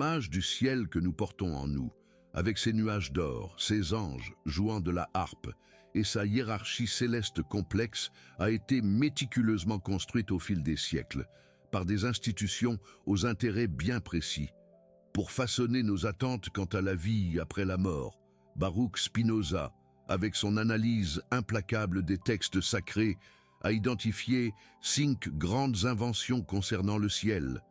l'image du ciel que nous portons en nous, avec ses nuages d'or, ses anges jouant de la harpe, et sa hiérarchie céleste complexe a été méticuleusement construite au fil des siècles, par des institutions aux intérêts bien précis, pour façonner nos attentes quant à la vie après la mort. Baruch Spinoza, avec son analyse implacable des textes sacrés, a identifié 5 grandes inventions concernant le ciel,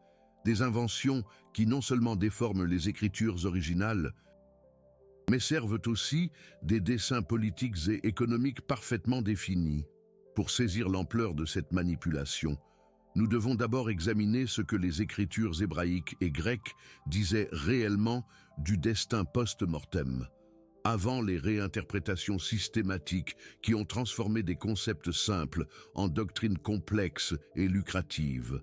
des inventions qui non seulement déforment les écritures originales, mais servent aussi des dessins politiques et économiques parfaitement définis. Pour saisir l'ampleur de cette manipulation, nous devons d'abord examiner ce que les écritures hébraïques et grecques disaient réellement du destin post-mortem, avant les réinterprétations systématiques qui ont transformé des concepts simples en doctrines complexes et lucratives.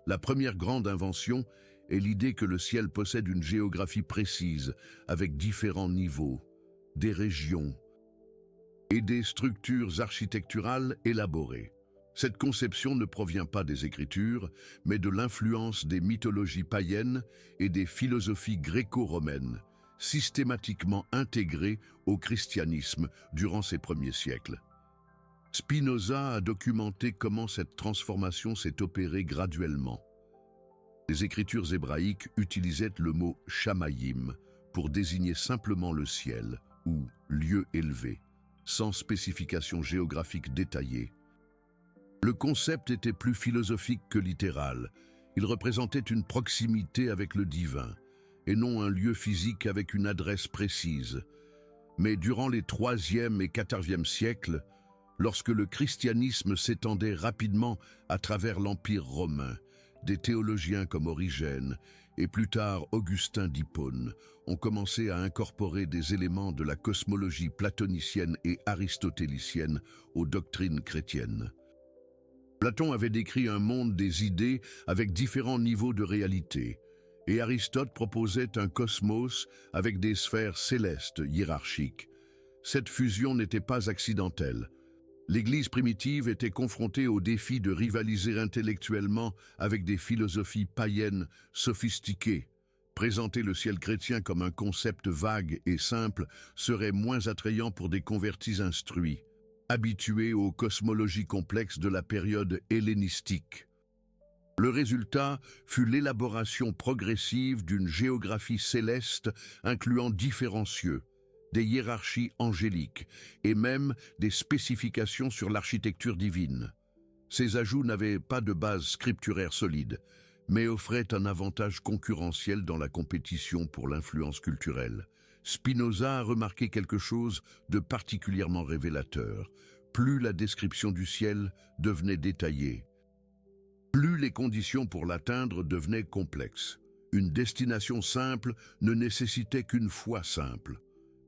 La première grande invention est l'idée que le ciel possède une géographie précise, avec différents niveaux, des régions et des structures architecturales élaborées. Cette conception ne provient pas des Écritures, mais de l'influence des mythologies païennes et des philosophies gréco-romaines, systématiquement intégrées au christianisme durant ces premiers siècles. Spinoza a documenté comment cette transformation s'est opérée graduellement. Les écritures hébraïques utilisaient le mot « shamayim » pour désigner simplement le ciel ou « lieu élevé », sans spécification géographique détaillée. Le concept était plus philosophique que littéral. Il représentait une proximité avec le divin, et non un lieu physique avec une adresse précise. Mais durant les 3e et 4e siècles, lorsque le christianisme s'étendait rapidement à travers l'Empire romain, des théologiens comme Origène et plus tard Augustin d'Hippone ont commencé à incorporer des éléments de la cosmologie platonicienne et aristotélicienne aux doctrines chrétiennes. Platon avait décrit un monde des idées avec différents niveaux de réalité, et Aristote proposait un cosmos avec des sphères célestes hiérarchiques. Cette fusion n'était pas accidentelle. L'Église primitive était confrontée au défi de rivaliser intellectuellement avec des philosophies païennes sophistiquées. Présenter le ciel chrétien comme un concept vague et simple serait moins attrayant pour des convertis instruits, habitués aux cosmologies complexes de la période hellénistique. Le résultat fut l'élaboration progressive d'une géographie céleste incluant différents cieux, des hiérarchies angéliques et même des spécifications sur l'architecture divine. Ces ajouts n'avaient pas de base scripturaire solide, mais offraient un avantage concurrentiel dans la compétition pour l'influence culturelle. Spinoza a remarqué quelque chose de particulièrement révélateur. Plus la description du ciel devenait détaillée, plus les conditions pour l'atteindre devenaient complexes. Une destination simple ne nécessitait qu'une foi simple.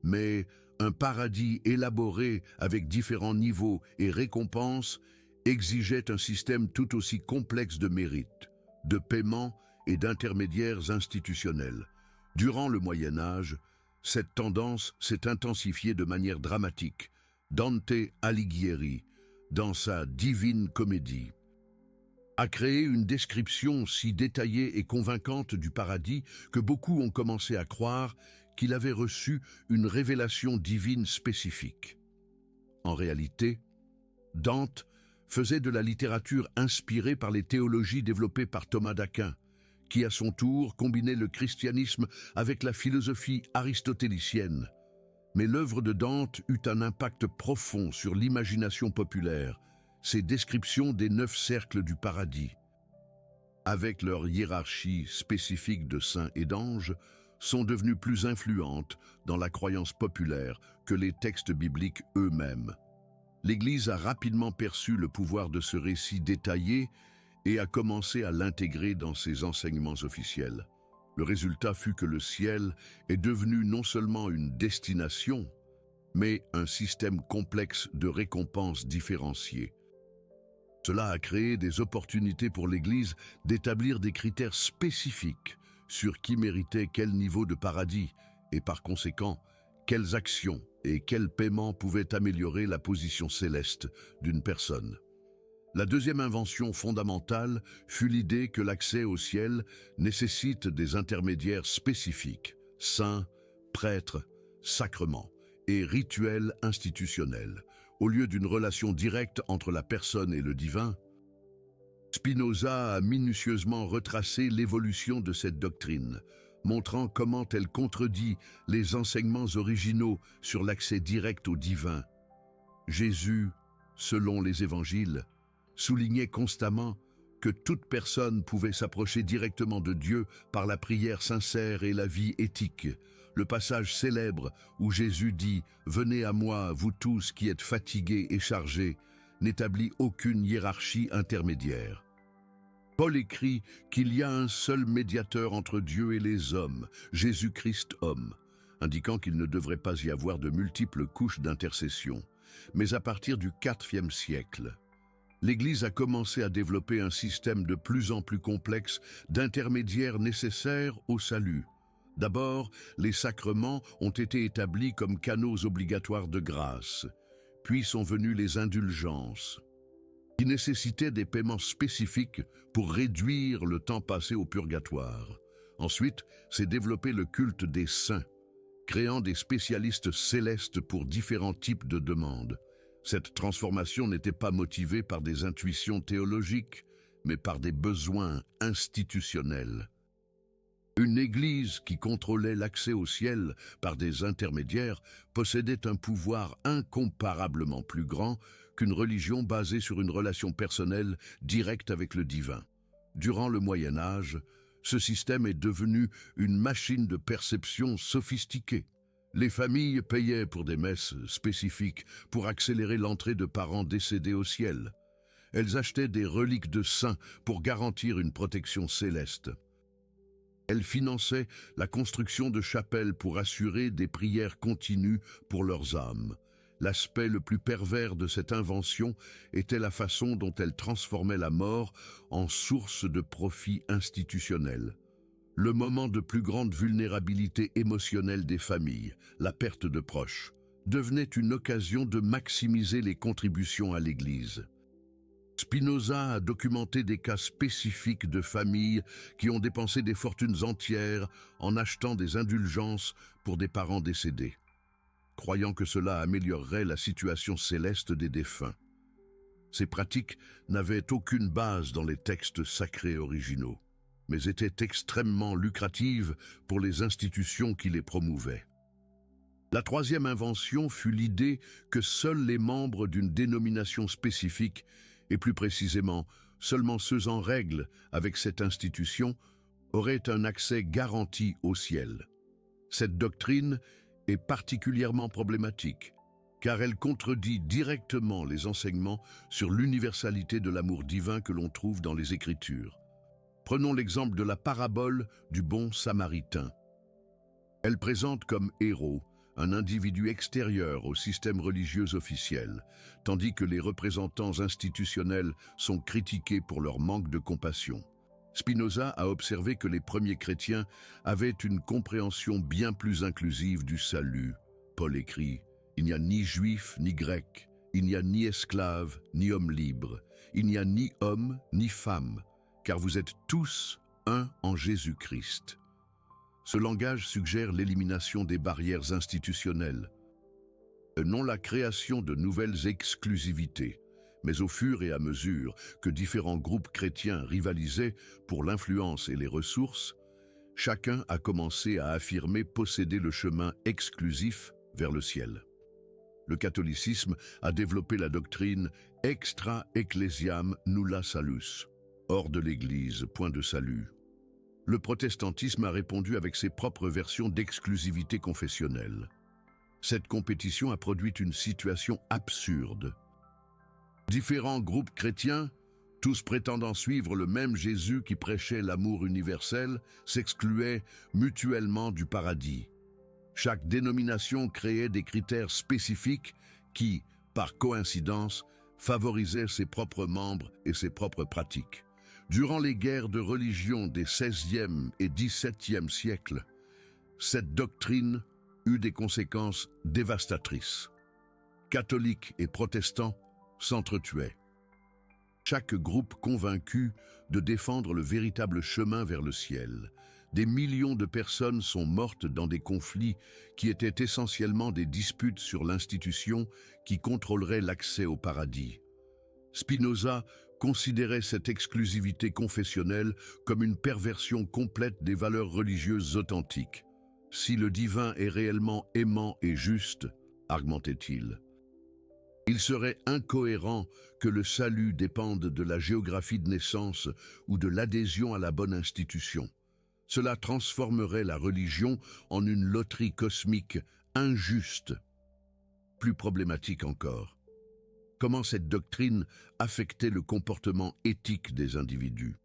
Mais un paradis élaboré avec différents niveaux et récompenses exigeait un système tout aussi complexe de mérite, de paiement et d'intermédiaires institutionnels. Durant le Moyen Âge, cette tendance s'est intensifiée de manière dramatique. Dante Alighieri, dans sa Divine Comédie, a créé une description si détaillée et convaincante du paradis que beaucoup ont commencé à croire qu'il avait reçu une révélation divine spécifique. En réalité, Dante faisait de la littérature inspirée par les théologies développées par Thomas d'Aquin, qui à son tour combinait le christianisme avec la philosophie aristotélicienne. Mais l'œuvre de Dante eut un impact profond sur l'imagination populaire, ses descriptions des 9 cercles du paradis, avec leur hiérarchie spécifique de saints et d'anges, sont devenues plus influentes dans la croyance populaire que les textes bibliques eux-mêmes. L'Église a rapidement perçu le pouvoir de ce récit détaillé et a commencé à l'intégrer dans ses enseignements officiels. Le résultat fut que le ciel est devenu non seulement une destination, mais un système complexe de récompenses différenciées. Cela a créé des opportunités pour l'Église d'établir des critères spécifiques sur qui méritait quel niveau de paradis et par conséquent, quelles actions et quels paiements pouvaient améliorer la position céleste d'une personne. La deuxième invention fondamentale fut l'idée que l'accès au ciel nécessite des intermédiaires spécifiques, saints, prêtres, sacrements et rituels institutionnels. Au lieu d'une relation directe entre la personne et le divin, Spinoza a minutieusement retracé l'évolution de cette doctrine, montrant comment elle contredit les enseignements originaux sur l'accès direct au divin. Jésus, selon les évangiles, soulignait constamment que toute personne pouvait s'approcher directement de Dieu par la prière sincère et la vie éthique. Le passage célèbre où Jésus dit « Venez à moi, vous tous qui êtes fatigués et chargés », n'établit aucune hiérarchie intermédiaire. Paul écrit qu'il y a un seul médiateur entre Dieu et les hommes, Jésus-Christ homme, indiquant qu'il ne devrait pas y avoir de multiples couches d'intercession. Mais à partir du IVe siècle, l'Église a commencé à développer un système de plus en plus complexe d'intermédiaires nécessaires au salut. D'abord, les sacrements ont été établis comme canaux obligatoires de grâce, puis sont venues les indulgences, qui nécessitaient des paiements spécifiques pour réduire le temps passé au purgatoire. Ensuite, s'est développé le culte des saints, créant des spécialistes célestes pour différents types de demandes. Cette transformation n'était pas motivée par des intuitions théologiques, mais par des besoins institutionnels. Une église qui contrôlait l'accès au ciel par des intermédiaires possédait un pouvoir incomparablement plus grand qu'une religion basée sur une relation personnelle directe avec le divin. Durant le Moyen Âge, ce système est devenu une machine de perception sophistiquée. Les familles payaient pour des messes spécifiques pour accélérer l'entrée de parents décédés au ciel. Elles achetaient des reliques de saints pour garantir une protection céleste. Elles finançaient la construction de chapelles pour assurer des prières continues pour leurs âmes. L'aspect le plus pervers de cette invention était la façon dont elle transformait la mort en source de profit institutionnel. Le moment de plus grande vulnérabilité émotionnelle des familles, la perte de proches, devenait une occasion de maximiser les contributions à l'Église. Spinoza a documenté des cas spécifiques de familles qui ont dépensé des fortunes entières en achetant des indulgences pour des parents décédés, croyant que cela améliorerait la situation céleste des défunts. Ces pratiques n'avaient aucune base dans les textes sacrés originaux, mais étaient extrêmement lucratives pour les institutions qui les promouvaient. La troisième invention fut l'idée que seuls les membres d'une dénomination spécifique, et plus précisément seulement ceux en règle avec cette institution, auraient un accès garanti au ciel. Cette doctrine est particulièrement problématique, car elle contredit directement les enseignements sur l'universalité de l'amour divin que l'on trouve dans les Écritures. Prenons l'exemple de la parabole du bon Samaritain. Elle présente comme héros un individu extérieur au système religieux officiel, tandis que les représentants institutionnels sont critiqués pour leur manque de compassion. Spinoza a observé que les premiers chrétiens avaient une compréhension bien plus inclusive du salut. Paul écrit « Il n'y a ni juif ni grec, il n'y a ni esclave ni homme libre, il n'y a ni homme ni femme, car vous êtes tous un en Jésus-Christ. » Ce langage suggère l'élimination des barrières institutionnelles, non la création de nouvelles exclusivités, mais au fur et à mesure que différents groupes chrétiens rivalisaient pour l'influence et les ressources, chacun a commencé à affirmer posséder le chemin exclusif vers le ciel. Le catholicisme a développé la doctrine extra ecclesiam nulla salus, hors de l'Église, point de salut. Le protestantisme a répondu avec ses propres versions d'exclusivité confessionnelle. Cette compétition a produit une situation absurde. Différents groupes chrétiens, tous prétendant suivre le même Jésus qui prêchait l'amour universel, s'excluaient mutuellement du paradis. Chaque dénomination créait des critères spécifiques qui, par coïncidence, favorisaient ses propres membres et ses propres pratiques. Durant les guerres de religion des XVIe et XVIIe siècles, cette doctrine eut des conséquences dévastatrices. Catholiques et protestants s'entretuaient. chaque groupe convaincu de défendre le véritable chemin vers le ciel. Des millions de personnes sont mortes dans des conflits qui étaient essentiellement des disputes sur l'institution qui contrôlerait l'accès au paradis. Spinoza considérait cette exclusivité confessionnelle comme une perversion complète des valeurs religieuses authentiques. Si le divin est réellement aimant et juste, argumentait-il, il serait incohérent que le salut dépende de la géographie de naissance ou de l'adhésion à la bonne institution. Cela transformerait la religion en une loterie cosmique injuste. Plus problématique encore, comment cette doctrine affectait le comportement éthique des individus?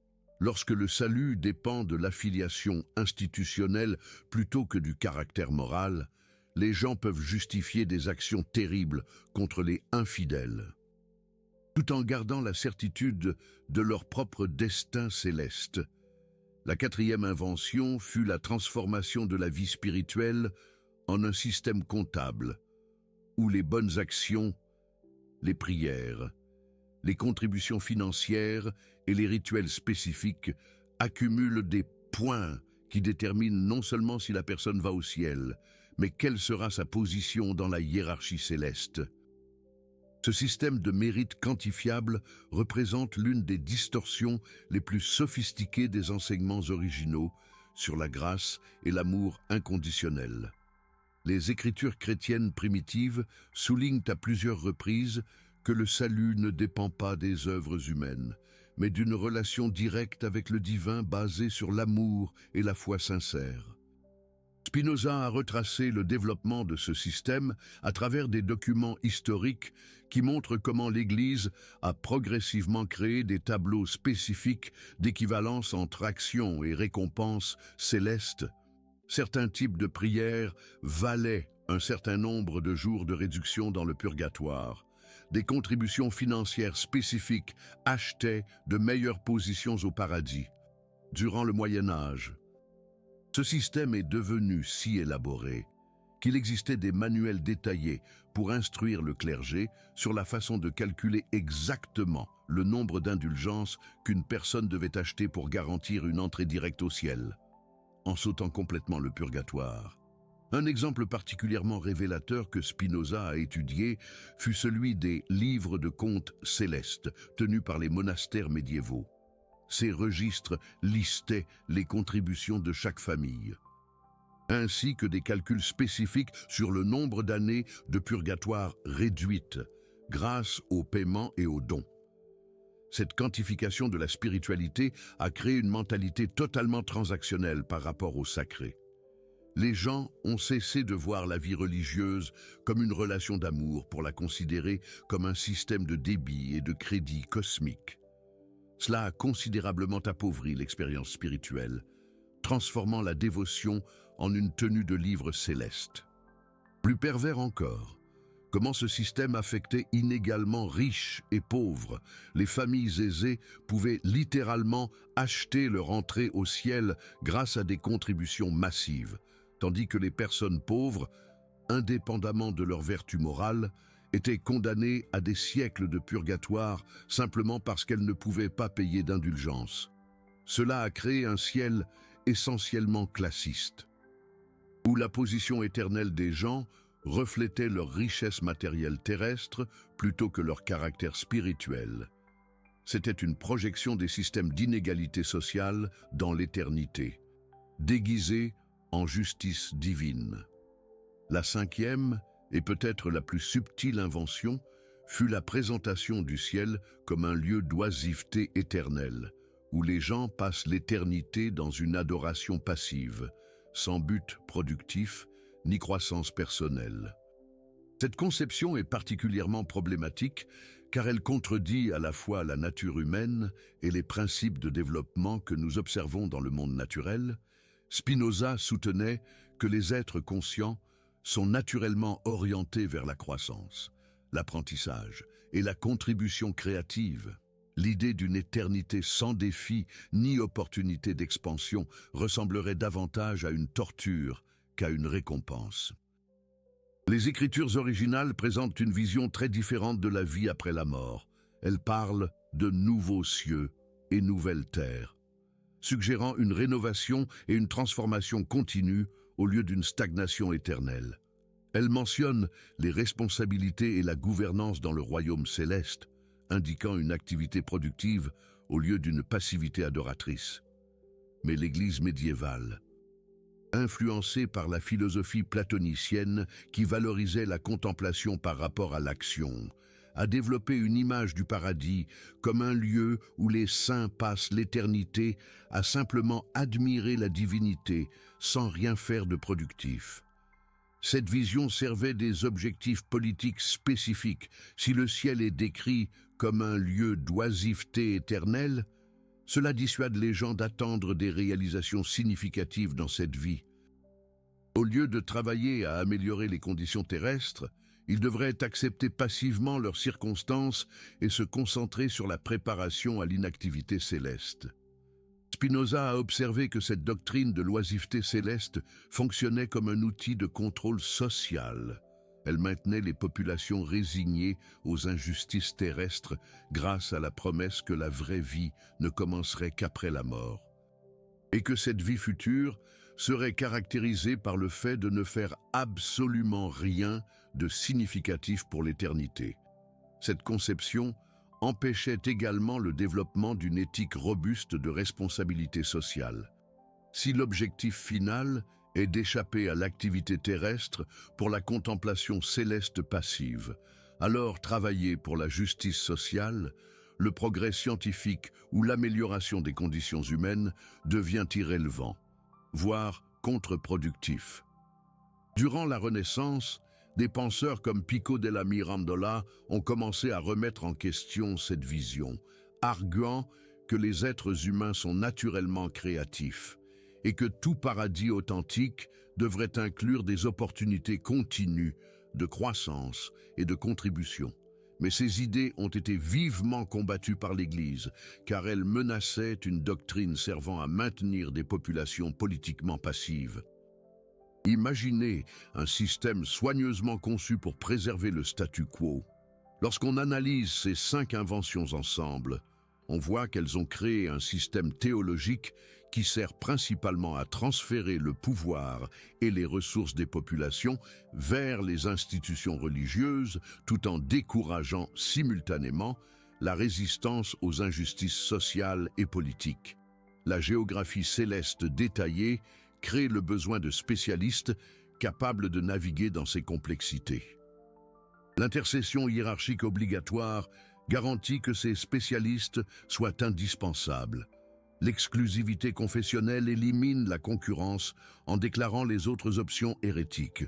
Lorsque le salut dépend de l'affiliation institutionnelle plutôt que du caractère moral, les gens peuvent justifier des actions terribles contre les infidèles, tout en gardant la certitude de leur propre destin céleste. La quatrième invention fut la transformation de la vie spirituelle en un système comptable, où les bonnes actions, les prières, les contributions financières et les rituels spécifiques accumulent des points qui déterminent non seulement si la personne va au ciel, mais quelle sera sa position dans la hiérarchie céleste. Ce système de mérite quantifiable représente l'une des distorsions les plus sophistiquées des enseignements originaux sur la grâce et l'amour inconditionnel. Les écritures chrétiennes primitives soulignent à plusieurs reprises que le salut ne dépend pas des œuvres humaines, mais d'une relation directe avec le divin basée sur l'amour et la foi sincère. Spinoza a retracé le développement de ce système à travers des documents historiques qui montrent comment l'Église a progressivement créé des tableaux spécifiques d'équivalence entre actions et récompenses célestes. Certains types de prières valaient un certain nombre de jours de réduction dans le purgatoire. Des contributions financières spécifiques achetaient de meilleures positions au paradis. Durant le Moyen Âge, ce système est devenu si élaboré qu'il existait des manuels détaillés pour instruire le clergé sur la façon de calculer exactement le nombre d'indulgences qu'une personne devait acheter pour garantir une entrée directe au ciel, en sautant complètement le purgatoire. Un exemple particulièrement révélateur que Spinoza a étudié fut celui des livres de comptes célestes tenus par les monastères médiévaux. Ces registres listaient les contributions de chaque famille, ainsi que des calculs spécifiques sur le nombre d'années de purgatoire réduites grâce aux paiements et aux dons. Cette quantification de la spiritualité a créé une mentalité totalement transactionnelle par rapport au sacré. Les gens ont cessé de voir la vie religieuse comme une relation d'amour pour la considérer comme un système de débit et de crédit cosmique. Cela a considérablement appauvri l'expérience spirituelle, transformant la dévotion en une tenue de livre céleste. Plus pervers encore, comment ce système affectait inégalement riches et pauvres. Les familles aisées pouvaient littéralement acheter leur entrée au ciel grâce à des contributions massives, tandis que les personnes pauvres, indépendamment de leur vertu morale, étaient condamnées à des siècles de purgatoire simplement parce qu'elles ne pouvaient pas payer d'indulgence. Cela a créé un ciel essentiellement classiste, où la position éternelle des gens reflétait leur richesse matérielle terrestre plutôt que leur caractère spirituel. C'était une projection des systèmes d'inégalité sociale dans l'éternité, déguisée en justice divine. La cinquième, et peut-être la plus subtile invention, fut la présentation du ciel comme un lieu d'oisiveté éternelle, où les gens passent l'éternité dans une adoration passive, sans but productif ni croissance personnelle. Cette conception est particulièrement problématique car elle contredit à la fois la nature humaine et les principes de développement que nous observons dans le monde naturel. Spinoza soutenait que les êtres conscients sont naturellement orientés vers la croissance, l'apprentissage et la contribution créative. L'idée d'une éternité sans défi ni opportunité d'expansion ressemblerait davantage à une torture qu'à une récompense. Les écritures originales présentent une vision très différente de la vie après la mort. Elle parle de nouveaux cieux et nouvelles terres, suggérant une rénovation et une transformation continue au lieu d'une stagnation éternelle. Elle mentionne les responsabilités et la gouvernance dans le royaume céleste, indiquant une activité productive au lieu d'une passivité adoratrice. Mais l'Église médiévale, influencée par la philosophie platonicienne qui valorisait la contemplation par rapport à l'action, a développé une image du paradis comme un lieu où les saints passent l'éternité à simplement admirer la divinité sans rien faire de productif. Cette vision servait des objectifs politiques spécifiques. Si le ciel est décrit comme un lieu d'oisiveté éternelle, cela dissuade les gens d'attendre des réalisations significatives dans cette vie. Au lieu de travailler à améliorer les conditions terrestres, ils devraient accepter passivement leurs circonstances et se concentrer sur la préparation à l'inactivité céleste. Spinoza a observé que cette doctrine de l'oisiveté céleste fonctionnait comme un outil de contrôle social. Elle maintenait les populations résignées aux injustices terrestres grâce à la promesse que la vraie vie ne commencerait qu'après la mort, et que cette vie future serait caractérisée par le fait de ne faire absolument rien de significatif pour l'éternité. Cette conception empêchait également le développement d'une éthique robuste de responsabilité sociale. Si l'objectif final est d'échapper à l'activité terrestre pour la contemplation céleste passive, alors travailler pour la justice sociale, le progrès scientifique ou l'amélioration des conditions humaines devient irrélevant, voire contre-productif. Durant la Renaissance, des penseurs comme Pico della Mirandola ont commencé à remettre en question cette vision, arguant que les êtres humains sont naturellement créatifs et que tout paradis authentique devrait inclure des opportunités continues de croissance et de contribution. Mais ces idées ont été vivement combattues par l'Église, car elles menaçaient une doctrine servant à maintenir des populations politiquement passives. Imaginez un système soigneusement conçu pour préserver le statu quo. Lorsqu'on analyse ces 5 inventions ensemble, on voit qu'elles ont créé un système théologique qui sert principalement à transférer le pouvoir et les ressources des populations vers les institutions religieuses, tout en décourageant simultanément la résistance aux injustices sociales et politiques. La géographie céleste détaillée crée le besoin de spécialistes capables de naviguer dans ces complexités. L'intercession hiérarchique obligatoire garantit que ces spécialistes soient indispensables. L'exclusivité confessionnelle élimine la concurrence en déclarant les autres options hérétiques.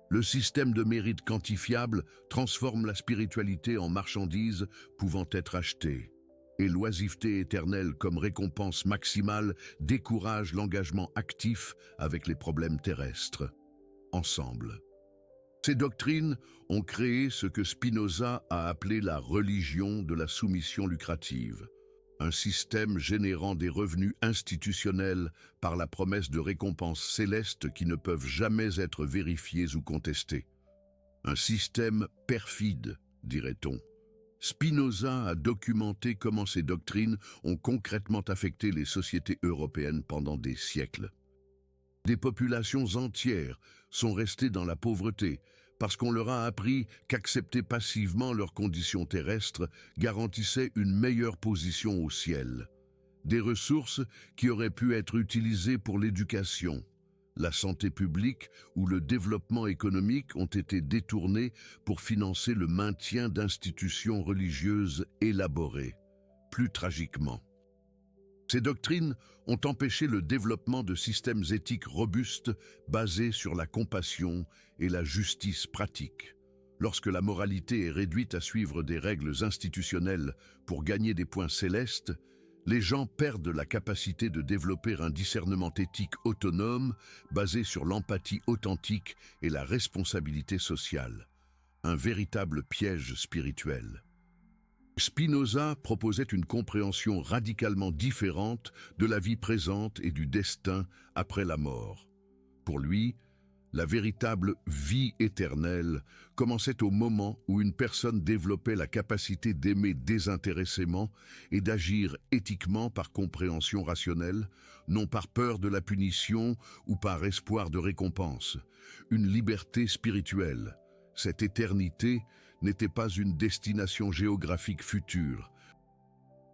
Le système de mérite quantifiable transforme la spiritualité en marchandise pouvant être achetée. Et l'oisiveté éternelle comme récompense maximale décourage l'engagement actif avec les problèmes terrestres. Ensemble. Ces doctrines ont créé ce que Spinoza a appelé la religion de la soumission lucrative, un système générant des revenus institutionnels par la promesse de récompenses célestes qui ne peuvent jamais être vérifiées ou contestées. Un système perfide, dirait-on. Spinoza a documenté comment ces doctrines ont concrètement affecté les sociétés européennes pendant des siècles. Des populations entières sont restées dans la pauvreté parce qu'on leur a appris qu'accepter passivement leurs conditions terrestres garantissait une meilleure position au ciel. Des ressources qui auraient pu être utilisées pour l'éducation, la santé publique ou le développement économique ont été détournées pour financer le maintien d'institutions religieuses élaborées. Plus tragiquement, ces doctrines ont empêché le développement de systèmes éthiques robustes basés sur la compassion et la justice pratique. Lorsque la moralité est réduite à suivre des règles institutionnelles pour gagner des points célestes, les gens perdent la capacité de développer un discernement éthique autonome basé sur l'empathie authentique et la responsabilité sociale. Un véritable piège spirituel. Spinoza proposait une compréhension radicalement différente de la vie présente et du destin après la mort. Pour lui, La véritable vie éternelle commençait au moment où une personne développait la capacité d'aimer désintéressément et d'agir éthiquement par compréhension rationnelle, non par peur de la punition ou par espoir de récompense. Une liberté spirituelle. Cette éternité n'était pas une destination géographique future,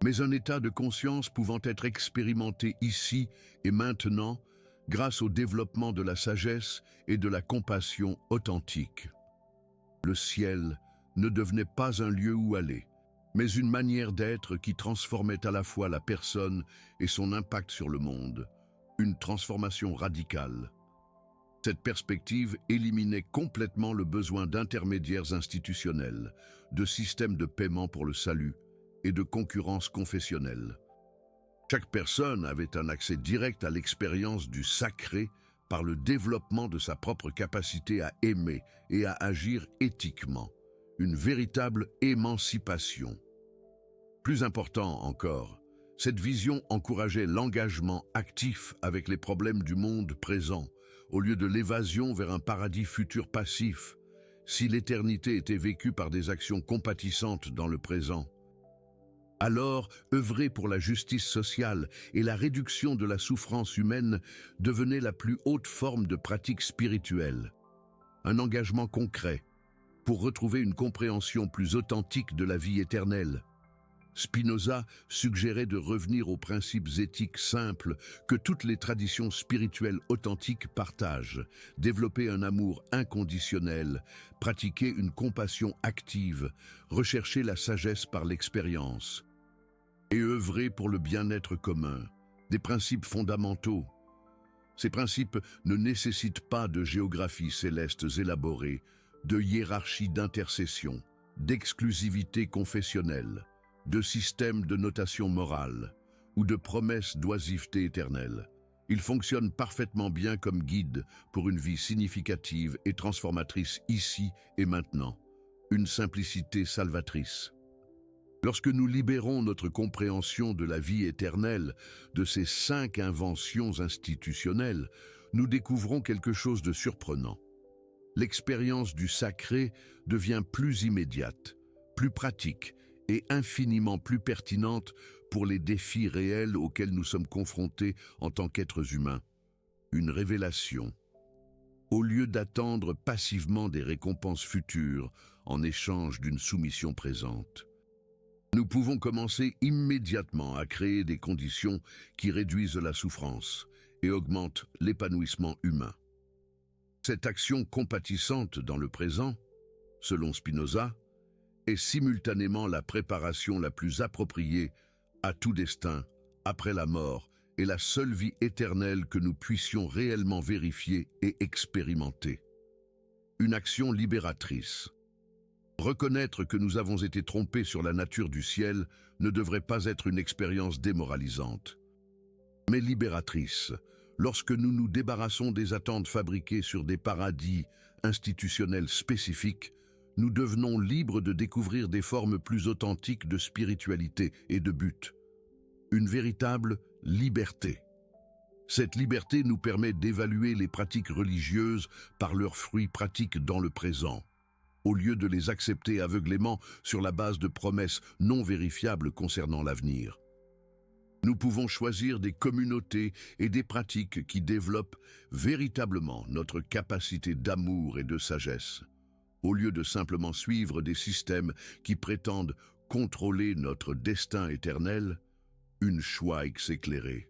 mais un état de conscience pouvant être expérimenté ici et maintenant grâce au développement de la sagesse et de la compassion authentique. Le ciel ne devenait pas un lieu où aller, mais une manière d'être qui transformait à la fois la personne et son impact sur le monde, une transformation radicale. Cette perspective éliminait complètement le besoin d'intermédiaires institutionnels, de systèmes de paiement pour le salut et de concurrence confessionnelle. Chaque personne avait un accès direct à l'expérience du sacré par le développement de sa propre capacité à aimer et à agir éthiquement, une véritable émancipation. Plus important encore, cette vision encourageait l'engagement actif avec les problèmes du monde présent, au lieu de l'évasion vers un paradis futur passif, si l'éternité était vécue par des actions compatissantes dans le présent. Alors, œuvrer pour la justice sociale et la réduction de la souffrance humaine devenait la plus haute forme de pratique spirituelle. Un engagement concret pour retrouver une compréhension plus authentique de la vie éternelle. Spinoza suggérait de revenir aux principes éthiques simples que toutes les traditions spirituelles authentiques partagent, développer un amour inconditionnel, pratiquer une compassion active, rechercher la sagesse par l'expérience et œuvrer pour le bien-être commun, des principes fondamentaux. Ces principes ne nécessitent pas de géographie céleste élaborée, de hiérarchie d'intercession, d'exclusivité confessionnelle, de système de notation morale ou de promesses d'oisiveté éternelle. Ils fonctionnent parfaitement bien comme guide pour une vie significative et transformatrice ici et maintenant. Une simplicité salvatrice. Lorsque nous libérons notre compréhension de la vie éternelle de ces 5 inventions institutionnelles, nous découvrons quelque chose de surprenant. L'expérience du sacré devient plus immédiate, plus pratique et infiniment plus pertinente pour les défis réels auxquels nous sommes confrontés en tant qu'êtres humains. Une révélation. Au lieu d'attendre passivement des récompenses futures en échange d'une soumission présente, nous pouvons commencer immédiatement à créer des conditions qui réduisent la souffrance et augmentent l'épanouissement humain. Cette action compatissante dans le présent, selon Spinoza, est simultanément la préparation la plus appropriée à tout destin après la mort et la seule vie éternelle que nous puissions réellement vérifier et expérimenter. Une action libératrice. Reconnaître que nous avons été trompés sur la nature du ciel ne devrait pas être une expérience démoralisante, mais libératrice, lorsque nous nous débarrassons des attentes fabriquées sur des paradis institutionnels spécifiques. Nous devenons libres de découvrir des formes plus authentiques de spiritualité et de but. Une véritable liberté. Cette liberté nous permet d'évaluer les pratiques religieuses par leurs fruits pratiques dans le présent, au lieu de les accepter aveuglément sur la base de promesses non vérifiables concernant l'avenir. Nous pouvons choisir des communautés et des pratiques qui développent véritablement notre capacité d'amour et de sagesse, au lieu de simplement suivre des systèmes qui prétendent contrôler notre destin éternel, une choix éclairée.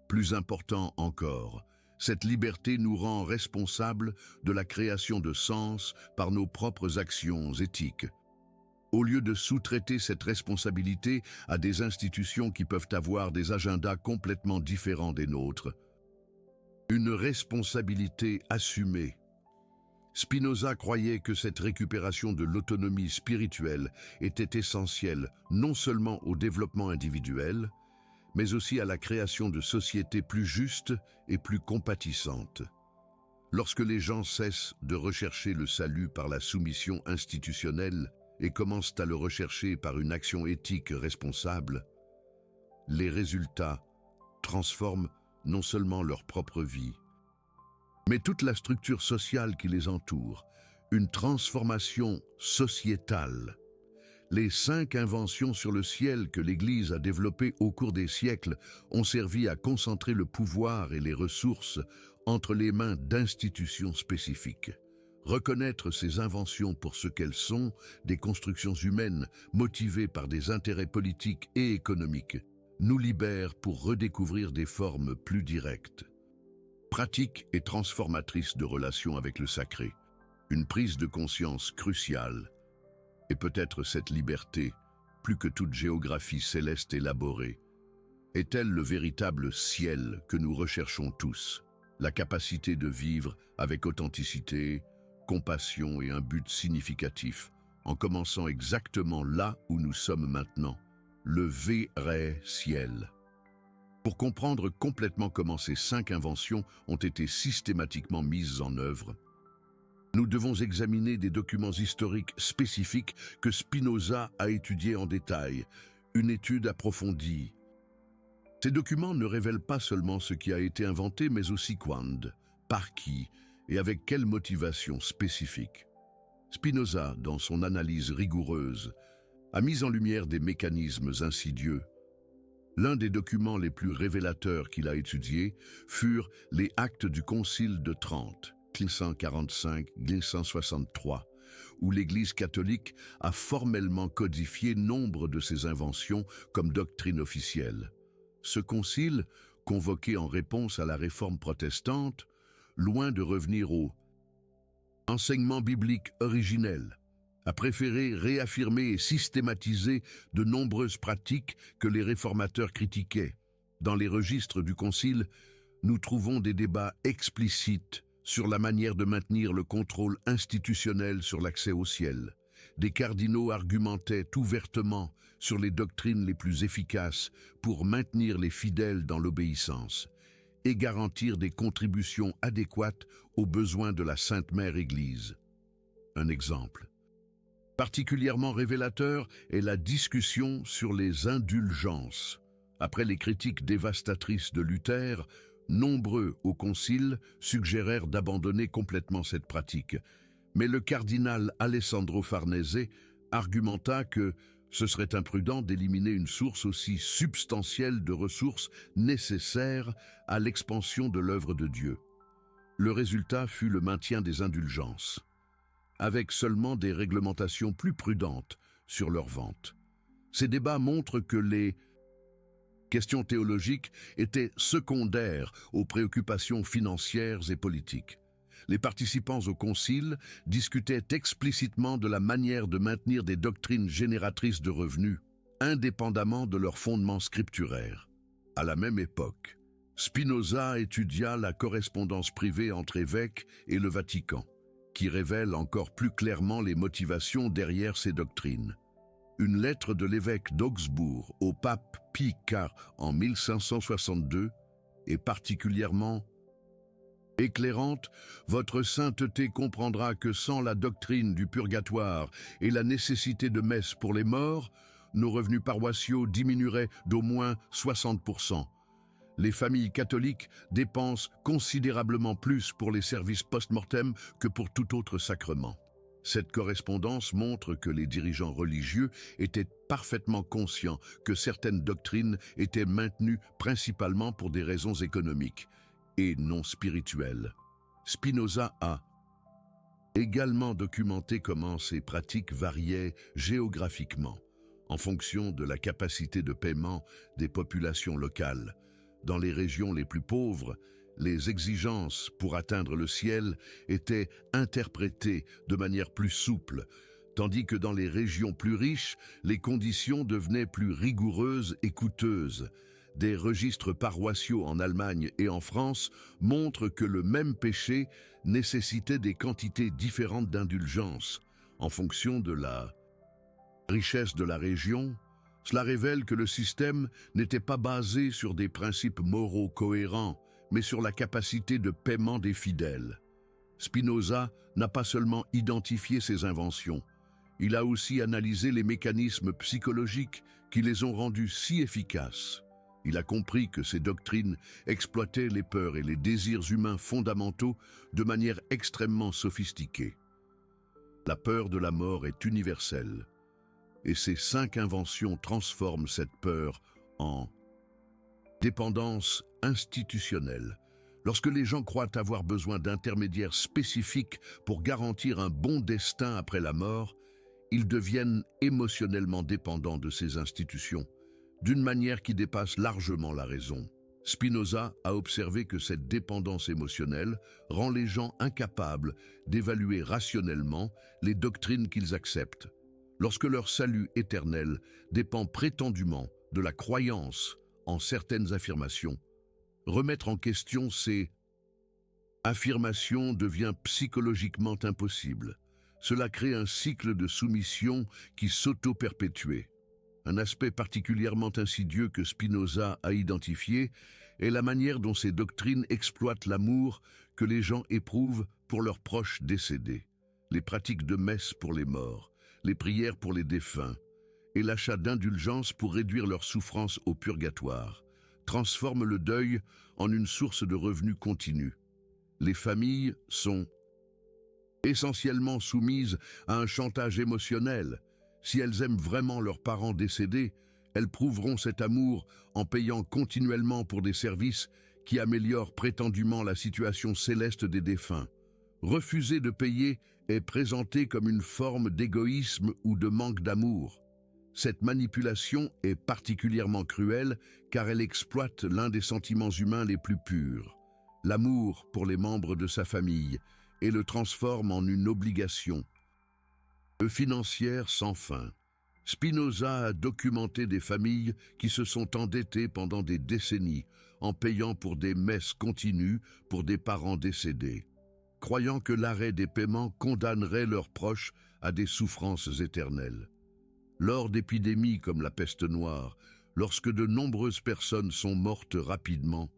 Plus important encore, cette liberté nous rend responsables de la création de sens par nos propres actions éthiques. Au lieu de sous-traiter cette responsabilité à des institutions qui peuvent avoir des agendas complètement différents des nôtres. Une responsabilité assumée. Spinoza croyait que cette récupération de l'autonomie spirituelle était essentielle non seulement au développement individuel, mais aussi à la création de sociétés plus justes et plus compatissantes. Lorsque les gens cessent de rechercher le salut par la soumission institutionnelle et commencent à le rechercher par une action éthique responsable, les résultats transforment non seulement leur propre vie, mais toute la structure sociale qui les entoure, une transformation sociétale. Les 5 inventions sur le ciel que l'Église a développées au cours des siècles ont servi à concentrer le pouvoir et les ressources entre les mains d'institutions spécifiques. Reconnaître ces inventions pour ce qu'elles sont, des constructions humaines motivées par des intérêts politiques et économiques, nous libère pour redécouvrir des formes plus directes. Pratique et transformatrice de relations avec le sacré, une prise de conscience cruciale. Et peut-être cette liberté, plus que toute géographie céleste élaborée, est-elle le véritable ciel que nous recherchons tous, la capacité de vivre avec authenticité, compassion et un but significatif, en commençant exactement là où nous sommes maintenant, le vrai ciel. Pour comprendre complètement comment ces 5 inventions ont été systématiquement mises en œuvre, nous devons examiner des documents historiques spécifiques que Spinoza a étudiés en détail, une étude approfondie. Ces documents ne révèlent pas seulement ce qui a été inventé, mais aussi quand, par qui et avec quelle motivation spécifique. Spinoza, dans son analyse rigoureuse, a mis en lumière des mécanismes insidieux. L'un des documents les plus révélateurs qu'il a étudiés furent les Actes du Concile de Trente, 1145-1163, où l'Église catholique a formellement codifié nombre de ses inventions comme doctrine officielle. Ce concile, convoqué en réponse à la réforme protestante, loin de revenir au enseignement biblique originel, a préféré réaffirmer et systématiser de nombreuses pratiques que les réformateurs critiquaient. Dans les registres du concile, nous trouvons des débats explicites sur la manière de maintenir le contrôle institutionnel sur l'accès au ciel. Des cardinaux argumentaient ouvertement sur les doctrines les plus efficaces pour maintenir les fidèles dans l'obéissance et garantir des contributions adéquates aux besoins de la Sainte Mère Église. Un exemple particulièrement révélateur est la discussion sur les indulgences. Après les critiques dévastatrices de Luther, nombreux au concile suggérèrent d'abandonner complètement cette pratique. Mais le cardinal Alessandro Farnese argumenta que ce serait imprudent d'éliminer une source aussi substantielle de ressources nécessaires à l'expansion de l'œuvre de Dieu. Le résultat fut le maintien des indulgences, avec seulement des réglementations plus prudentes sur leur vente. Ces débats montrent que les questions théologiques étaient secondaires aux préoccupations financières et politiques. Les participants au concile discutaient explicitement de la manière de maintenir des doctrines génératrices de revenus, indépendamment de leurs fondements scripturaires. À la même époque, Spinoza étudia la correspondance privée entre évêques et le Vatican, qui révèle encore plus clairement les motivations derrière ces doctrines. Une lettre de l'évêque d'Augsbourg au pape Pie IV en 1562 est particulièrement éclairante. Votre sainteté comprendra que sans la doctrine du purgatoire et la nécessité de messes pour les morts, nos revenus paroissiaux diminueraient d'au moins 60%. Les familles catholiques dépensent considérablement plus pour les services post-mortem que pour tout autre sacrement. Cette correspondance montre que les dirigeants religieux étaient parfaitement conscients que certaines doctrines étaient maintenues principalement pour des raisons économiques et non spirituelles. Spinoza a également documenté comment ces pratiques variaient géographiquement, en fonction de la capacité de paiement des populations locales. Dans les régions les plus pauvres, les exigences pour atteindre le ciel étaient interprétées de manière plus souple, tandis que dans les régions plus riches, les conditions devenaient plus rigoureuses et coûteuses. Des registres paroissiaux en Allemagne et en France montrent que le même péché nécessitait des quantités différentes d'indulgence en fonction de la richesse de la région. Cela révèle que le système n'était pas basé sur des principes moraux cohérents, mais sur la capacité de paiement des fidèles. Spinoza n'a pas seulement identifié ces inventions, il a aussi analysé les mécanismes psychologiques qui les ont rendues si efficaces. Il a compris que ces doctrines exploitaient les peurs et les désirs humains fondamentaux de manière extrêmement sophistiquée. La peur de la mort est universelle, et ces 5 inventions transforment cette peur en dépendance institutionnelle. Lorsque les gens croient avoir besoin d'intermédiaires spécifiques pour garantir un bon destin après la mort, ils deviennent émotionnellement dépendants de ces institutions, d'une manière qui dépasse largement la raison. Spinoza a observé que cette dépendance émotionnelle rend les gens incapables d'évaluer rationnellement les doctrines qu'ils acceptent. Lorsque leur salut éternel dépend prétendument de la croyance en certaines affirmations, remettre en question ces affirmations devient psychologiquement impossible. Cela crée un cycle de soumission qui s'auto-perpétue. Un aspect particulièrement insidieux que Spinoza a identifié est la manière dont ces doctrines exploitent l'amour que les gens éprouvent pour leurs proches décédés. Les pratiques de messe pour les morts, les prières pour les défunts et l'achat d'indulgences pour réduire leur souffrance au purgatoire transforment le deuil en une source de revenus continu. Les familles sont essentiellement soumises à un chantage émotionnel. Si elles aiment vraiment leurs parents décédés, elles prouveront cet amour en payant continuellement pour des services qui améliorent prétendument la situation céleste des défunts. Refuser de payer est présenté comme une forme d'égoïsme ou de manque d'amour. Cette manipulation est particulièrement cruelle car elle exploite l'un des sentiments humains les plus purs, l'amour pour les membres de sa famille, et le transforme en une obligation financière sans fin. Spinoza a documenté des familles qui se sont endettées pendant des décennies en payant pour des messes continues pour des parents décédés, croyant que l'arrêt des paiements condamnerait leurs proches à des souffrances éternelles. Lors d'épidémies comme la peste noire, lorsque de nombreuses personnes sont mortes rapidement,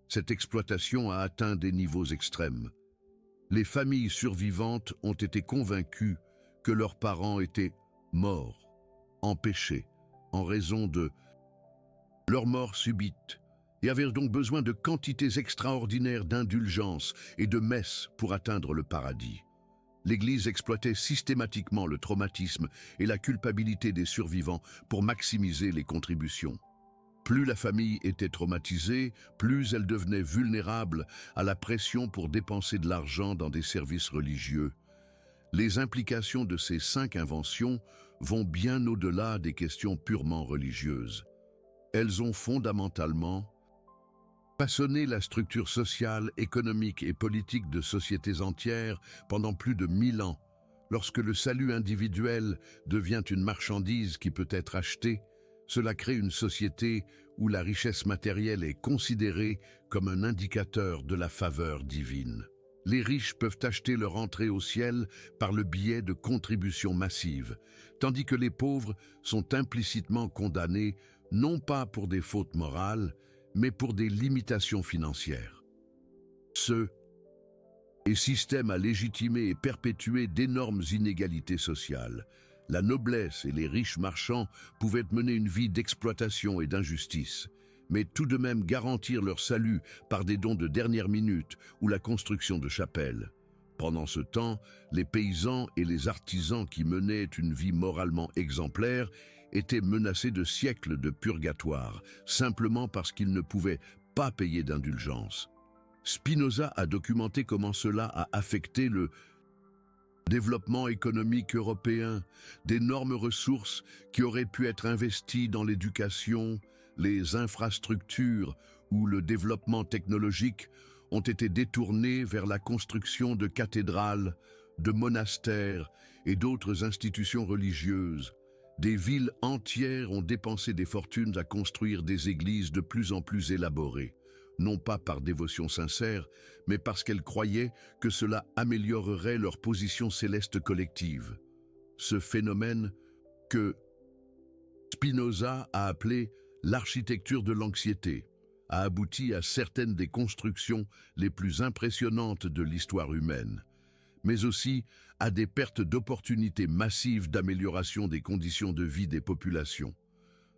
cette exploitation a atteint des niveaux extrêmes. Les familles survivantes ont été convaincues que leurs parents étaient morts, empêchés, en raison de leur mort subite, et avaient donc besoin de quantités extraordinaires d'indulgences et de messes pour atteindre le paradis. L'Église exploitait systématiquement le traumatisme et la culpabilité des survivants pour maximiser les contributions. Plus la famille était traumatisée, plus elle devenait vulnérable à la pression pour dépenser de l'argent dans des services religieux. Les implications de ces 5 inventions vont bien au-delà des questions purement religieuses. Elles ont fondamentalement façonné la structure sociale, économique et politique de sociétés entières pendant plus de 1000 ans. Lorsque le salut individuel devient une marchandise qui peut être achetée, cela crée une société où la richesse matérielle est considérée comme un indicateur de la faveur divine. Les riches peuvent acheter leur entrée au ciel par le biais de contributions massives, tandis que les pauvres sont implicitement condamnés non pas pour des fautes morales, mais pour des limitations financières. Ce système a légitimé et perpétué d'énormes inégalités sociales. La noblesse et les riches marchands pouvaient mener une vie d'exploitation et d'injustice, mais tout de même garantir leur salut par des dons de dernière minute ou la construction de chapelles. Pendant ce temps, les paysans et les artisans qui menaient une vie moralement exemplaire étaient menacés de siècles de purgatoire, simplement parce qu'ils ne pouvaient pas payer d'indulgence. Spinoza a documenté comment cela a affecté le développement économique européen, d'énormes ressources qui auraient pu être investies dans l'éducation, les infrastructures ou le développement technologique ont été détournées vers la construction de cathédrales, de monastères et d'autres institutions religieuses. Des villes entières ont dépensé des fortunes à construire des églises de plus en plus élaborées, non pas par dévotion sincère, mais parce qu'elles croyaient que cela améliorerait leur position céleste collective. Ce phénomène que Spinoza a appelé l'architecture de l'anxiété a abouti à certaines des constructions les plus impressionnantes de l'histoire humaine, mais aussi à des pertes d'opportunités massives d'amélioration des conditions de vie des populations.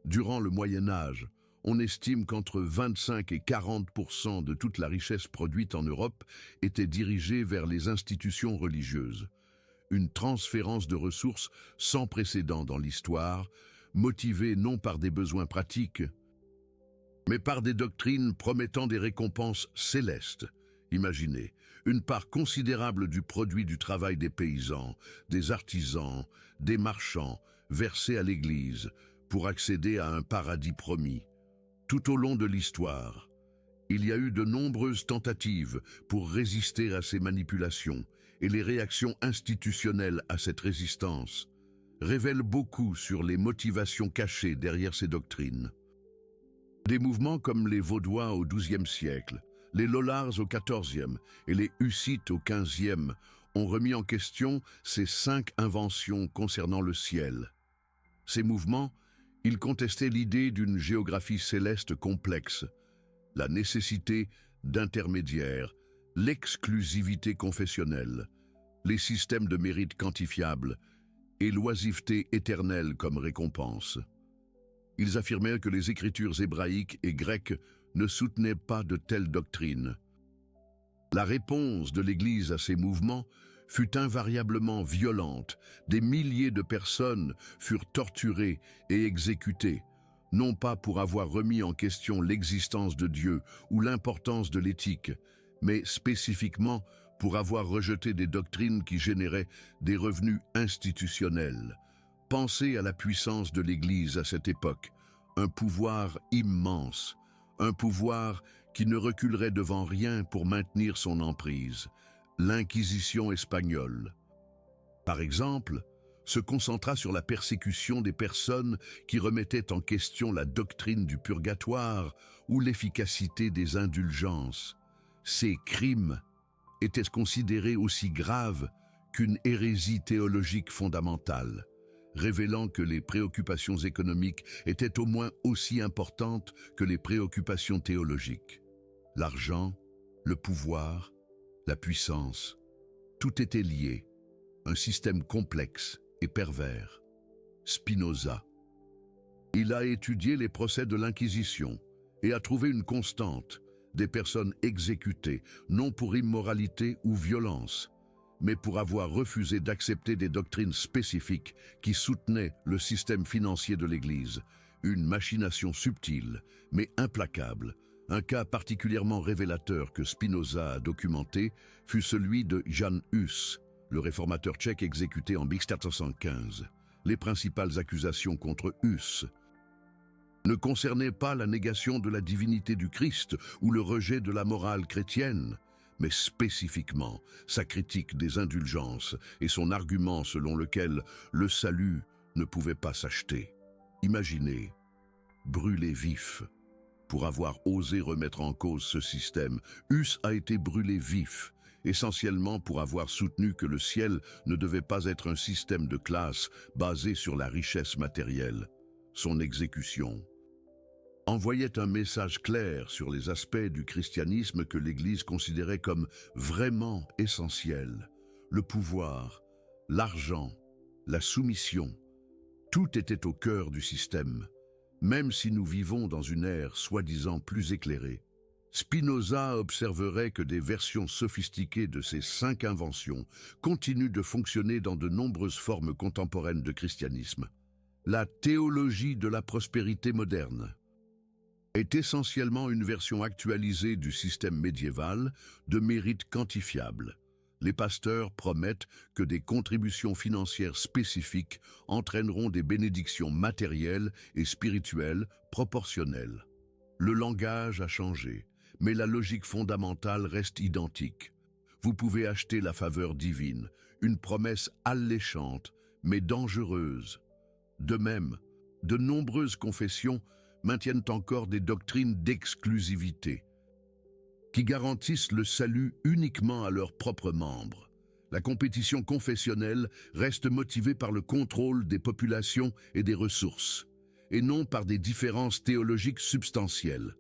Durant le Moyen Âge, On estime qu'entre 25 et 40% de toute la richesse produite en Europe était dirigée vers les institutions religieuses. Une transférence de ressources sans précédent dans l'histoire, motivée non par des besoins pratiques, mais par des doctrines promettant des récompenses célestes. Imaginez, une part considérable du produit du travail des paysans, des artisans, des marchands, versée à l'Église pour accéder à un paradis promis. Tout au long de l'histoire, il y a eu de nombreuses tentatives pour résister à ces manipulations, et les réactions institutionnelles à cette résistance révèlent beaucoup sur les motivations cachées derrière ces doctrines. Des mouvements comme les Vaudois au XIIe siècle, les Lollards au XIVe et les Hussites au XVe ont remis en question ces 5 inventions concernant le ciel. Ces mouvements, ils contestaient l'idée d'une géographie céleste complexe, la nécessité d'intermédiaires, l'exclusivité confessionnelle, les systèmes de mérite quantifiables et l'oisiveté éternelle comme récompense. Ils affirmaient que les écritures hébraïques et grecques ne soutenaient pas de telles doctrines. La réponse de l'Église à ces mouvements fut invariablement violente. Des milliers de personnes furent torturées et exécutées, non pas pour avoir remis en question l'existence de Dieu ou l'importance de l'éthique, mais spécifiquement pour avoir rejeté des doctrines qui généraient des revenus institutionnels. Pensez à la puissance de l'Église à cette époque, un pouvoir immense, un pouvoir qui ne reculerait devant rien pour maintenir son emprise, l'Inquisition espagnole. Par exemple, se concentra sur la persécution des personnes qui remettaient en question la doctrine du purgatoire ou l'efficacité des indulgences. Ces crimes étaient considérés aussi graves qu'une hérésie théologique fondamentale, révélant que les préoccupations économiques étaient au moins aussi importantes que les préoccupations théologiques. L'argent, le pouvoir, la puissance, tout était lié, un système complexe et pervers. Spinoza. Il a étudié les procès de l'Inquisition et a trouvé une constante, des personnes exécutées, non pour immoralité ou violence, mais pour avoir refusé d'accepter des doctrines spécifiques qui soutenaient le système financier de l'Église, une machination subtile, mais implacable. Un cas particulièrement révélateur que Spinoza a documenté fut celui de Jan Hus, le réformateur tchèque exécuté en 1415. Les principales accusations contre Hus ne concernaient pas la négation de la divinité du Christ ou le rejet de la morale chrétienne, mais spécifiquement sa critique des indulgences et son argument selon lequel le salut ne pouvait pas s'acheter. Imaginez, brûlé vif. Pour avoir osé remettre en cause ce système, Hus a été brûlé vif, essentiellement pour avoir soutenu que le ciel ne devait pas être un système de classe basé sur la richesse matérielle. Son exécution envoyait un message clair sur les aspects du christianisme que l'Église considérait comme vraiment essentiels. Le pouvoir, l'argent, la soumission, tout était au cœur du système, même si nous vivons dans une ère soi-disant plus éclairée. Spinoza observerait que des versions sophistiquées de ces 5 inventions continuent de fonctionner dans de nombreuses formes contemporaines de christianisme. La théologie de la prospérité moderne est essentiellement une version actualisée du système médiéval de mérite quantifiable. Les pasteurs promettent que des contributions financières spécifiques entraîneront des bénédictions matérielles et spirituelles proportionnelles. Le langage a changé, mais la logique fondamentale reste identique. Vous pouvez acheter la faveur divine, une promesse alléchante, mais dangereuse. De même, de nombreuses confessions maintiennent encore des doctrines d'exclusivité, qui garantissent le salut uniquement à leurs propres membres. La compétition confessionnelle reste motivée par le contrôle des populations et des ressources, et non par des différences théologiques substantielles.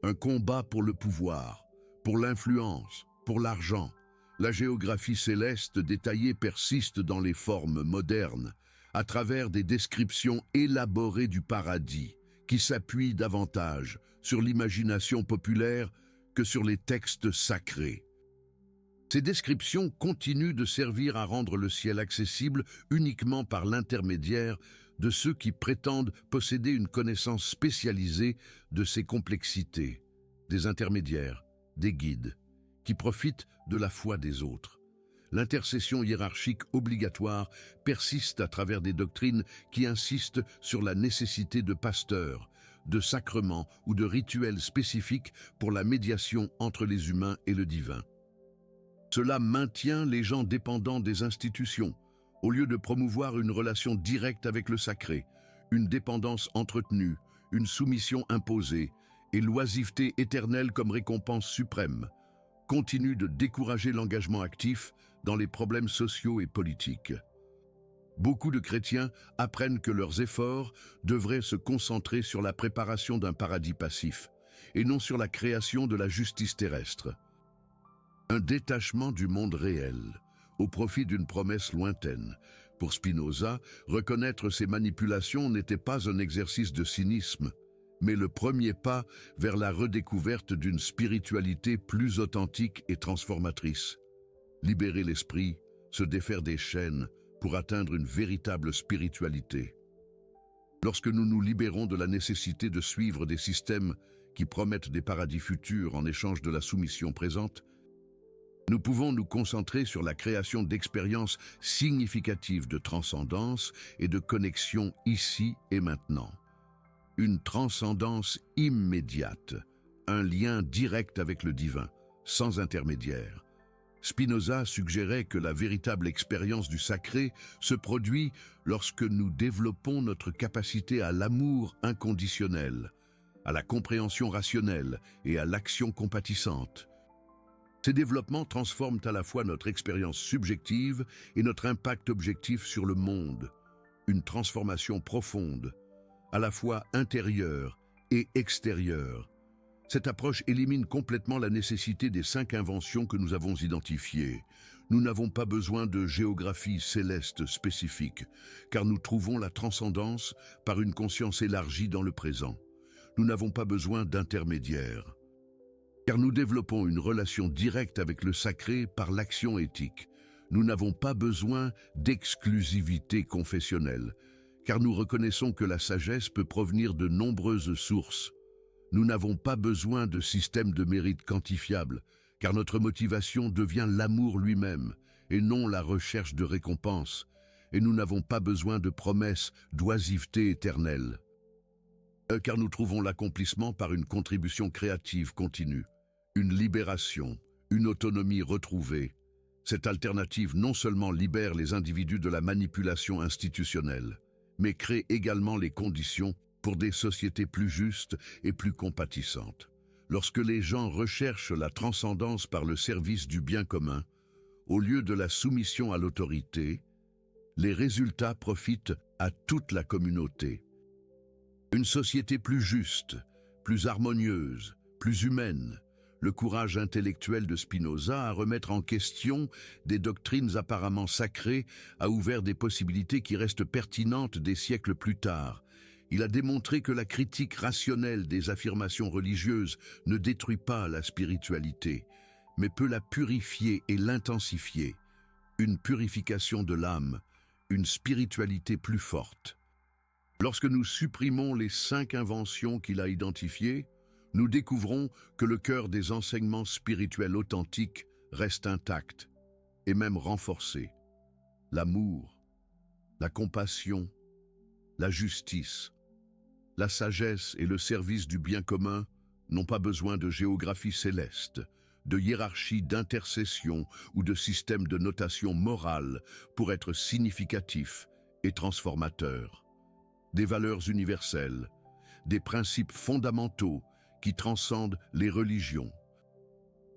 Un combat pour le pouvoir, pour l'influence, pour l'argent. La géographie céleste détaillée persiste dans les formes modernes, à travers des descriptions élaborées du paradis, qui s'appuie davantage sur l'imagination populaire que sur les textes sacrés. Ces descriptions continuent de servir à rendre le ciel accessible uniquement par l'intermédiaire de ceux qui prétendent posséder une connaissance spécialisée de ces complexités, des intermédiaires, des guides, qui profitent de la foi des autres. L'intercession hiérarchique obligatoire persiste à travers des doctrines qui insistent sur la nécessité de pasteurs, de sacrements ou de rituels spécifiques pour la médiation entre les humains et le divin. Cela maintient les gens dépendants des institutions, au lieu de promouvoir une relation directe avec le sacré, une dépendance entretenue, une soumission imposée et l'oisiveté éternelle comme récompense suprême, continue de décourager l'engagement actif dans les problèmes sociaux et politiques. Beaucoup de chrétiens apprennent que leurs efforts devraient se concentrer sur la préparation d'un paradis passif, et non sur la création de la justice terrestre. Un détachement du monde réel, au profit d'une promesse lointaine. Pour Spinoza, reconnaître ces manipulations n'était pas un exercice de cynisme, mais le premier pas vers la redécouverte d'une spiritualité plus authentique et transformatrice. Libérer l'esprit, se défaire des chaînes pour atteindre une véritable spiritualité. Lorsque nous nous libérons de la nécessité de suivre des systèmes qui promettent des paradis futurs en échange de la soumission présente, nous pouvons nous concentrer sur la création d'expériences significatives de transcendance et de connexion ici et maintenant. Une transcendance immédiate, un lien direct avec le divin, sans intermédiaire. Spinoza suggérait que la véritable expérience du sacré se produit lorsque nous développons notre capacité à l'amour inconditionnel, à la compréhension rationnelle et à l'action compatissante. Ces développements transforment à la fois notre expérience subjective et notre impact objectif sur le monde. Une transformation profonde, à la fois intérieure et extérieure. Cette approche élimine complètement la nécessité des 5 inventions que nous avons identifiées. Nous n'avons pas besoin de géographie céleste spécifique, car nous trouvons la transcendance par une conscience élargie dans le présent. Nous n'avons pas besoin d'intermédiaires, car nous développons une relation directe avec le sacré par l'action éthique. Nous n'avons pas besoin d'exclusivité confessionnelle, car nous reconnaissons que la sagesse peut provenir de nombreuses sources. Nous n'avons pas besoin de système de mérite quantifiable, car notre motivation devient l'amour lui-même, et non la recherche de récompense, et nous n'avons pas besoin de promesses d'oisiveté éternelle, car nous trouvons l'accomplissement par une contribution créative continue, une libération, une autonomie retrouvée. Cette alternative non seulement libère les individus de la manipulation institutionnelle, mais crée également les conditions pour des sociétés plus justes et plus compatissantes. Lorsque les gens recherchent la transcendance par le service du bien commun, au lieu de la soumission à l'autorité, les résultats profitent à toute la communauté. Une société plus juste, plus harmonieuse, plus humaine, le courage intellectuel de Spinoza à remettre en question des doctrines apparemment sacrées a ouvert des possibilités qui restent pertinentes des siècles plus tard. Il a démontré que la critique rationnelle des affirmations religieuses ne détruit pas la spiritualité, mais peut la purifier et l'intensifier. Une purification de l'âme, une spiritualité plus forte. Lorsque nous supprimons les 5 inventions qu'il a identifiées, nous découvrons que le cœur des enseignements spirituels authentiques reste intact et même renforcé. L'amour, la compassion, la justice, la sagesse et le service du bien commun n'ont pas besoin de géographie céleste, de hiérarchie d'intercession ou de système de notation morale pour être significatifs et transformateurs. Des valeurs universelles, des principes fondamentaux qui transcendent les religions.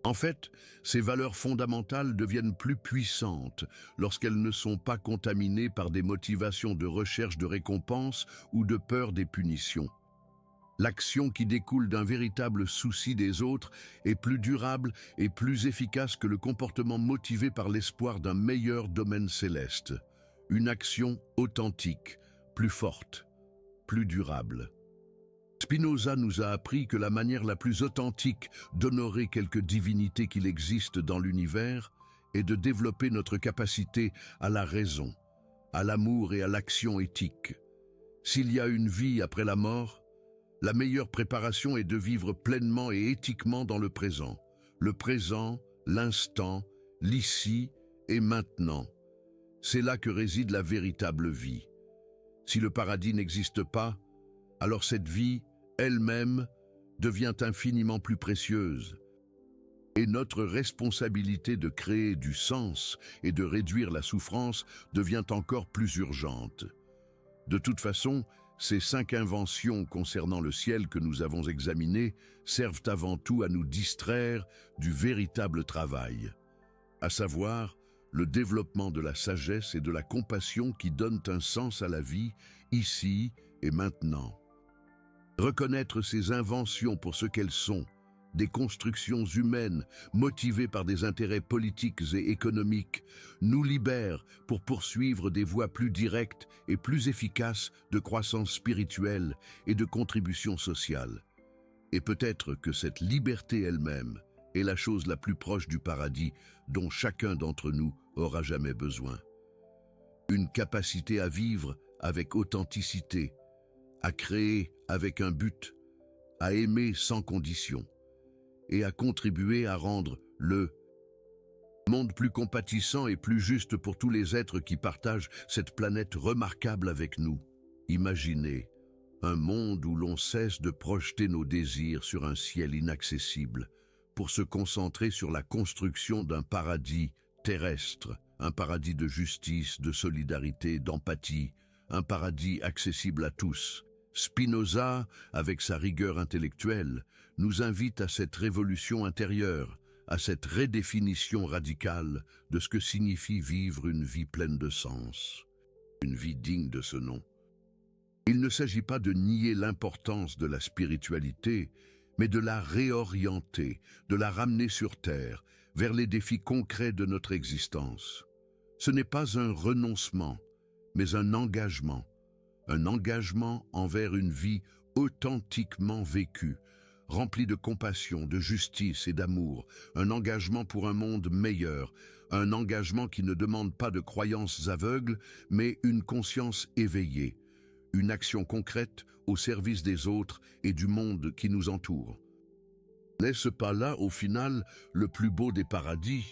En fait, ces valeurs fondamentales deviennent plus puissantes lorsqu'elles ne sont pas contaminées par des motivations de recherche de récompense ou de peur des punitions. L'action qui découle d'un véritable souci des autres est plus durable et plus efficace que le comportement motivé par l'espoir d'un meilleur domaine céleste. Une action authentique, plus forte, plus durable. Spinoza nous a appris que la manière la plus authentique d'honorer quelque divinité qu'il existe dans l'univers est de développer notre capacité à la raison, à l'amour et à l'action éthique. S'il y a une vie après la mort, la meilleure préparation est de vivre pleinement et éthiquement dans le présent, l'instant, l'ici et maintenant. C'est là que réside la véritable vie. Si le paradis n'existe pas, alors cette vie, elle-même, devient infiniment plus précieuse. Et notre responsabilité de créer du sens et de réduire la souffrance devient encore plus urgente. De toute façon, ces 5 inventions concernant le ciel que nous avons examinées servent avant tout à nous distraire du véritable travail, à savoir le développement de la sagesse et de la compassion qui donnent un sens à la vie, ici et maintenant. Reconnaître ces inventions pour ce qu'elles sont, des constructions humaines motivées par des intérêts politiques et économiques, nous libère pour poursuivre des voies plus directes et plus efficaces de croissance spirituelle et de contribution sociale. Et peut-être que cette liberté elle-même est la chose la plus proche du paradis dont chacun d'entre nous aura jamais besoin. Une capacité à vivre avec authenticité, à créer avec un but, à aimer sans condition, et à contribuer à rendre le monde plus compatissant et plus juste pour tous les êtres qui partagent cette planète remarquable avec nous. Imaginez un monde où l'on cesse de projeter nos désirs sur un ciel inaccessible pour se concentrer sur la construction d'un paradis terrestre, un paradis de justice, de solidarité, d'empathie, un paradis accessible à tous. Spinoza, avec sa rigueur intellectuelle, nous invite à cette révolution intérieure, à cette redéfinition radicale de ce que signifie vivre une vie pleine de sens, une vie digne de ce nom. Il ne s'agit pas de nier l'importance de la spiritualité, mais de la réorienter, de la ramener sur terre, vers les défis concrets de notre existence. Ce n'est pas un renoncement, mais un engagement envers une vie authentiquement vécue, remplie de compassion, de justice et d'amour, un engagement pour un monde meilleur, un engagement qui ne demande pas de croyances aveugles, mais une conscience éveillée, une action concrète au service des autres et du monde qui nous entoure. N'est-ce pas là, au final, le plus beau des paradis ?